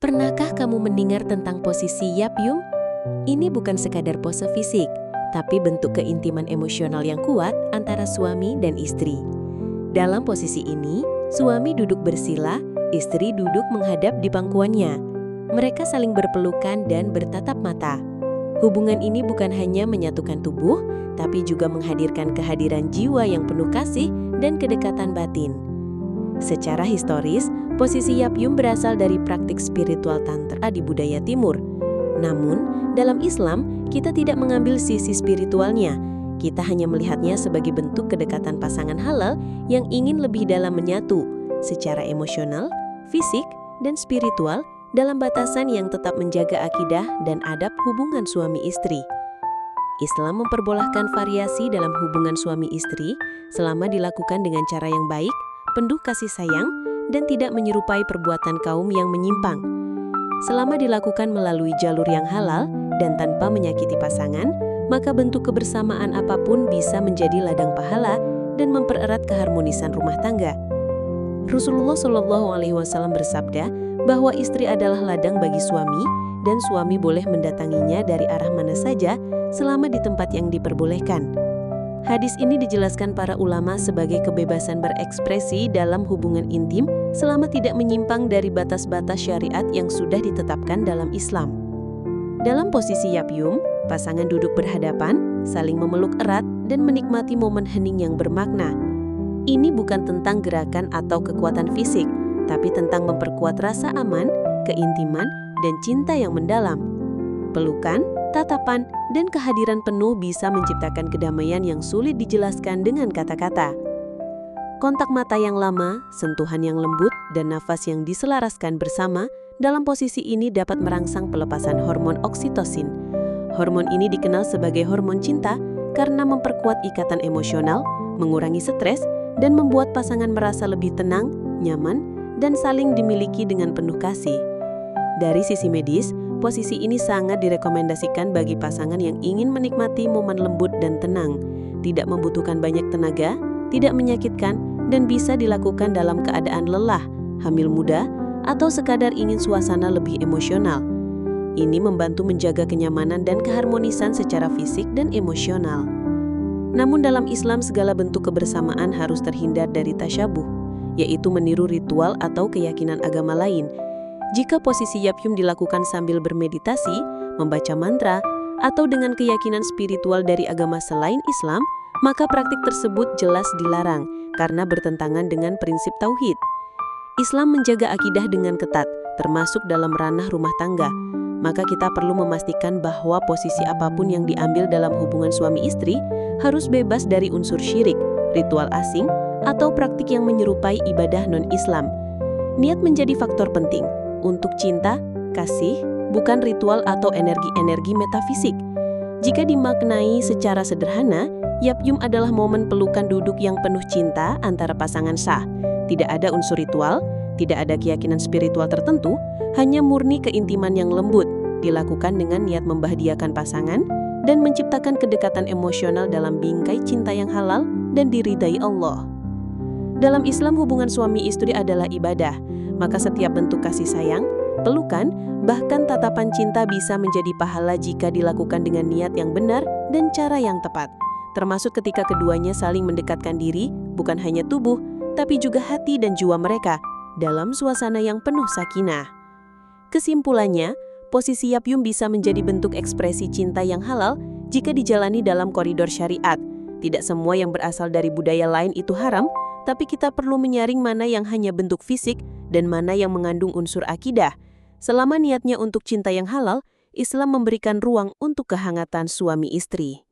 Pernahkah kamu mendengar tentang posisi yapyum? Ini bukan sekadar pose fisik, tapi bentuk keintiman emosional yang kuat antara suami dan istri. Dalam posisi ini, suami duduk bersila, istri duduk menghadap di pangkuannya. Mereka saling berpelukan dan bertatap mata. Hubungan ini bukan hanya menyatukan tubuh, tapi juga menghadirkan kehadiran jiwa yang penuh kasih dan kedekatan batin. Secara historis, posisi yapyum berasal dari praktik spiritual tantra di budaya timur. Namun, dalam Islam, kita tidak mengambil sisi spiritualnya. Kita hanya melihatnya sebagai bentuk kedekatan pasangan halal yang ingin lebih dalam menyatu secara emosional, fisik, dan spiritual dalam batasan yang tetap menjaga akidah dan adab hubungan suami istri. Islam memperbolehkan variasi dalam hubungan suami istri selama dilakukan dengan cara yang baik, penuh kasih sayang, dan tidak menyerupai perbuatan kaum yang menyimpang. Selama dilakukan melalui jalur yang halal dan tanpa menyakiti pasangan, maka bentuk kebersamaan apapun bisa menjadi ladang pahala dan mempererat keharmonisan rumah tangga. Rasulullah SAW bersabda bahwa istri adalah ladang bagi suami dan suami boleh mendatanginya dari arah mana saja selama di tempat yang diperbolehkan. Hadis ini dijelaskan para ulama sebagai kebebasan berekspresi dalam hubungan intim selama tidak menyimpang dari batas-batas syariat yang sudah ditetapkan dalam Islam. Dalam posisi yapyum, pasangan duduk berhadapan, saling memeluk erat, dan menikmati momen hening yang bermakna. Ini bukan tentang gerakan atau kekuatan fisik, tapi tentang memperkuat rasa aman, keintiman, dan cinta yang mendalam. Pelukan, tatapan, dan kehadiran penuh bisa menciptakan kedamaian yang sulit dijelaskan dengan kata-kata. Kontak mata yang lama, sentuhan yang lembut, dan nafas yang diselaraskan bersama dalam posisi ini dapat merangsang pelepasan hormon oksitosin. Hormon ini dikenal sebagai hormon cinta karena memperkuat ikatan emosional, mengurangi stres, dan membuat pasangan merasa lebih tenang, nyaman, dan saling dimiliki dengan penuh kasih. Dari sisi medis, posisi ini sangat direkomendasikan bagi pasangan yang ingin menikmati momen lembut dan tenang, tidak membutuhkan banyak tenaga, tidak menyakitkan, dan bisa dilakukan dalam keadaan lelah, hamil muda, atau sekadar ingin suasana lebih emosional. Ini membantu menjaga kenyamanan dan keharmonisan secara fisik dan emosional. Namun dalam Islam segala bentuk kebersamaan harus terhindar dari tasyabuh, yaitu meniru ritual atau keyakinan agama lain. Jika posisi yapyum dilakukan sambil bermeditasi, membaca mantra, atau dengan keyakinan spiritual dari agama selain Islam, maka praktik tersebut jelas dilarang karena bertentangan dengan prinsip tauhid. Islam menjaga akidah dengan ketat, termasuk dalam ranah rumah tangga. Maka kita perlu memastikan bahwa posisi apapun yang diambil dalam hubungan suami istri harus bebas dari unsur syirik, ritual asing, atau praktik yang menyerupai ibadah non-Islam. Niat menjadi faktor penting. Untuk cinta, kasih, bukan ritual atau energi-energi metafisik. Jika dimaknai secara sederhana, yapyum adalah momen pelukan duduk yang penuh cinta antara pasangan sah. Tidak ada unsur ritual, tidak ada keyakinan spiritual tertentu, hanya murni keintiman yang lembut, dilakukan dengan niat membahagiakan pasangan dan menciptakan kedekatan emosional dalam bingkai cinta yang halal dan diridai Allah. Dalam Islam, hubungan suami istri adalah ibadah, maka setiap bentuk kasih sayang, pelukan, bahkan tatapan cinta bisa menjadi pahala jika dilakukan dengan niat yang benar dan cara yang tepat, termasuk ketika keduanya saling mendekatkan diri, bukan hanya tubuh, tapi juga hati dan jiwa mereka, dalam suasana yang penuh sakinah. Kesimpulannya, posisi yapyum bisa menjadi bentuk ekspresi cinta yang halal jika dijalani dalam koridor syariat. Tidak semua yang berasal dari budaya lain itu haram, tapi kita perlu menyaring mana yang hanya bentuk fisik dan mana yang mengandung unsur akidah. Selama niatnya untuk cinta yang halal, Islam memberikan ruang untuk kehangatan suami istri.